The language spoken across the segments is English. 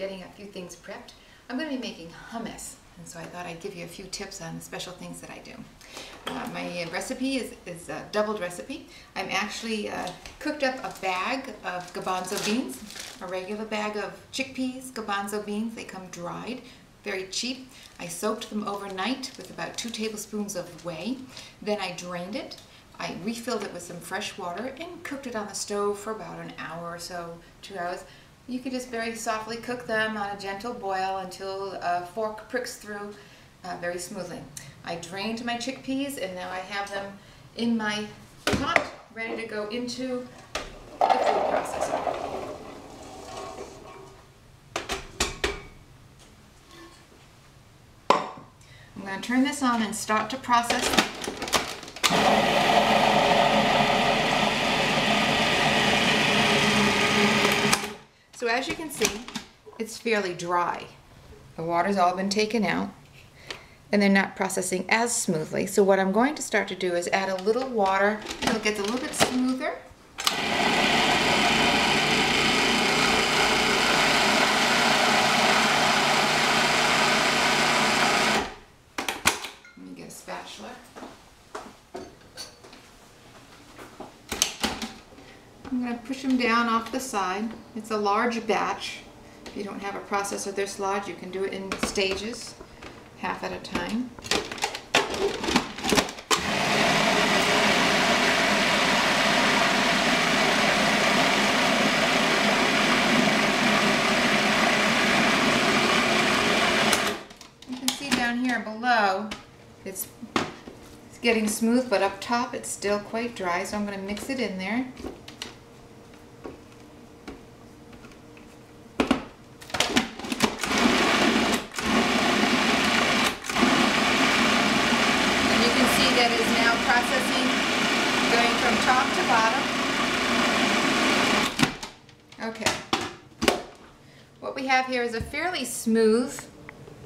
getting a few things prepped. I'm going to be making hummus, and so I thought I'd give you a few tips on the special things that I do. My recipe is a doubled recipe. I'm actually cooked up a bag of garbanzo beans, a regular bag of chickpeas, garbanzo beans. They come dried, very cheap. I soaked them overnight with about 2 tablespoons of whey. Then I drained it. I refilled it with some fresh water and cooked it on the stove for about an hour or so, 2 hours. You could just very softly cook them on a gentle boil until a fork pricks through very smoothly. I drained my chickpeas and now I have them in my pot ready to go into the food processor. I'm going to turn this on and start to process. So as you can see, it's fairly dry. The water's all been taken out and they're not processing as smoothly. So what I'm going to start to do is add a little water until it gets a little bit smoother. Let me get a spatula. I'm going to push them down off the side. It's a large batch. If you don't have a processor this large, you can do it in stages, half at a time. You can see down here below, it's getting smooth, but up top it's still quite dry, so I'm going to mix it in there. That is now processing, going from top to bottom. Okay. What we have here is a fairly smooth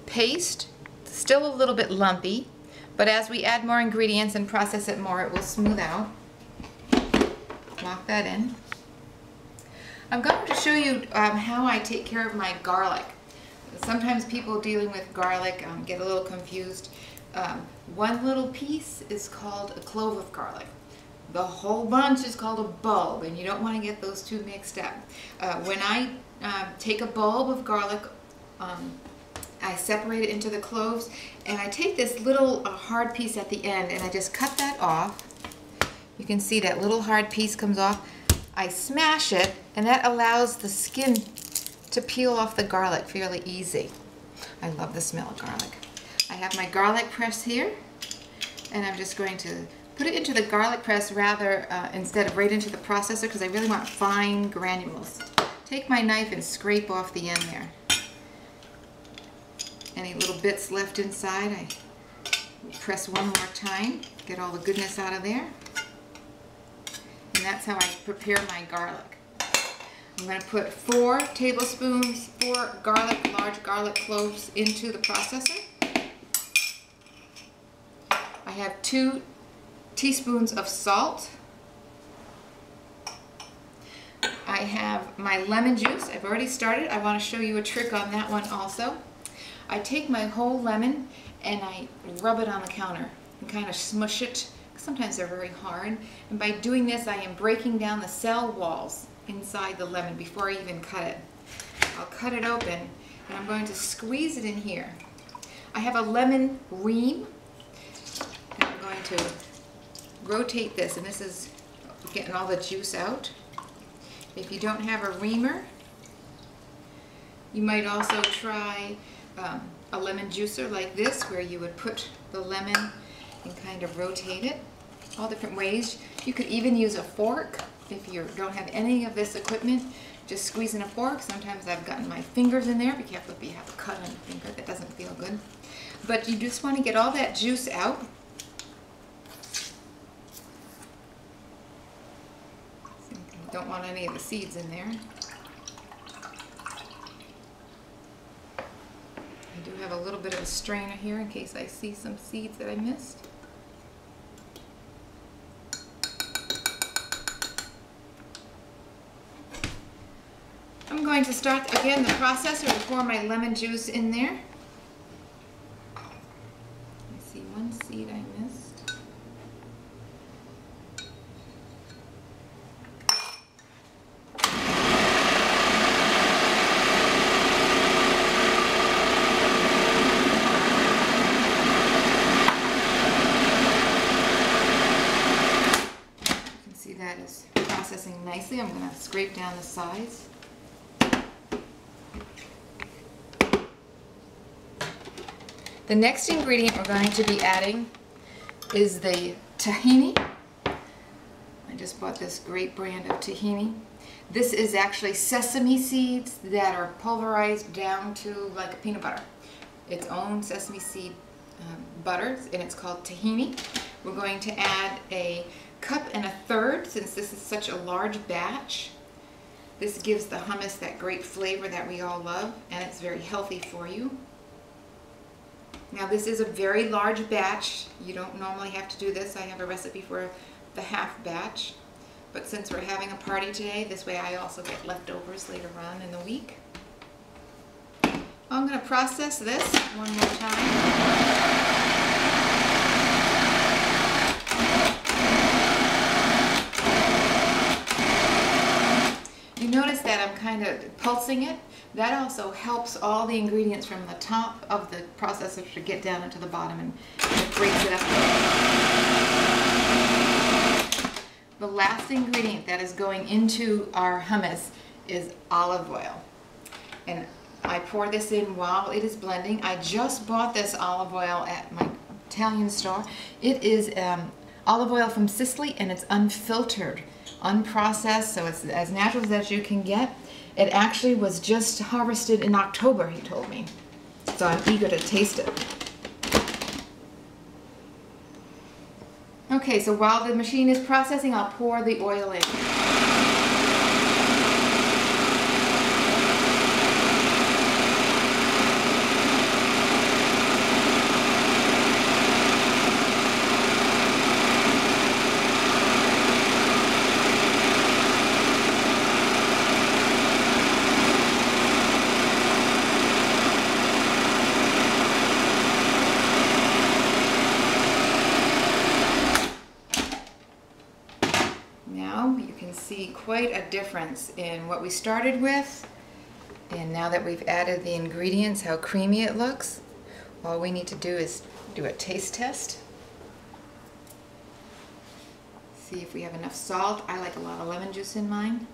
paste, still a little bit lumpy, but as we add more ingredients and process it more, it will smooth out. Lock that in. I'm going to show you how I take care of my garlic. Sometimes people dealing with garlic get a little confused. One little piece is called a clove of garlic. The whole bunch is called a bulb, and you don't want to get those two mixed up. When I take a bulb of garlic, I separate it into the cloves, and I take this little hard piece at the end, and I just cut that off. You can see that little hard piece comes off. I smash it, and that allows the skin to peel off the garlic fairly easy. I love the smell of garlic. I have my garlic press here, and I'm just going to put it into the garlic press rather instead of right into the processor, because I really want fine granules. Take my knife and scrape off the end there. Any little bits left inside, I press one more time, get all the goodness out of there. And that's how I prepare my garlic. I'm going to put 4 tablespoons, 4 large garlic cloves into the processor. I have 2 teaspoons of salt. I have my lemon juice. I've already started. I want to show you a trick on that one also. I take my whole lemon and I rub it on the counter and kind of smush it. Sometimes they're very hard. And by doing this, I am breaking down the cell walls inside the lemon before I even cut it. I'll cut it open and I'm going to squeeze it in here. I have a lemon ream. I'm going to rotate this, and this is getting all the juice out. If you don't have a reamer, you might also try a lemon juicer like this, where you would put the lemon and kind of rotate it all different ways. You could even use a fork if you don't have any of this equipment. Just squeezing a fork. Sometimes I've gotten my fingers in there. Be careful if you have a cut on your finger. That doesn't feel good. But you just want to get all that juice out. Don't want any of the seeds in there. I do have a little bit of a strainer here in case I see some seeds that I missed. I'm going going to start again the processor to pour my lemon juice in there. I see one seed I missed. That is processing nicely. I'm going to scrape down the sides. The next ingredient we're going to be adding is the tahini. I just bought this great brand of tahini. This is actually sesame seeds that are pulverized down to like peanut butter. Its own sesame seed butter, and it's called tahini. We're going to add a 1.25 cups, since this is such a large batch. This gives the hummus that great flavor that we all love, and it's very healthy for you. Now this is a very large batch. You don't normally have to do this. I have a recipe for the half batch, but since we're having a party today, this way I also get leftovers later on in the week. I'm going to process this one more time. You notice that I'm kind of pulsing it. That also helps all the ingredients from the top of the processor to get down into the bottom, and it breaks it up. The last ingredient that is going into our hummus is olive oil. And I pour this in while it is blending. I just bought this olive oil at my Italian store. It is olive oil from Sicily, and it's unfiltered, unprocessed, so it's as natural as you can get. It actually was just harvested in October, he told me. So I'm eager to taste it. Okay, so while the machine is processing, I'll pour the oil in. You can see quite a difference in what we started with, and now that we've added the ingredients, how creamy it looks. All we need to do is do a taste test. See if we have enough salt. I like a lot of lemon juice in mine.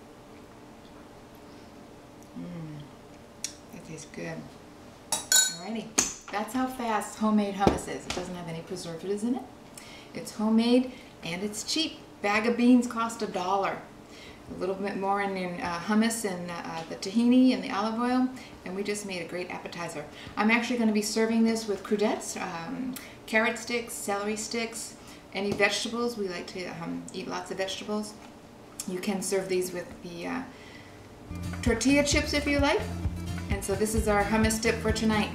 That tastes good. Alrighty, that's how fast homemade hummus is. It doesn't have any preservatives in it. It's homemade and it's cheap. Bag of beans cost $1. A little bit more in hummus and the tahini and the olive oil, and we just made a great appetizer. I'm actually going to be serving this with crudettes, carrot sticks, celery sticks, any vegetables. We like to eat lots of vegetables. You can serve these with the tortilla chips if you like. And so this is our hummus dip for tonight.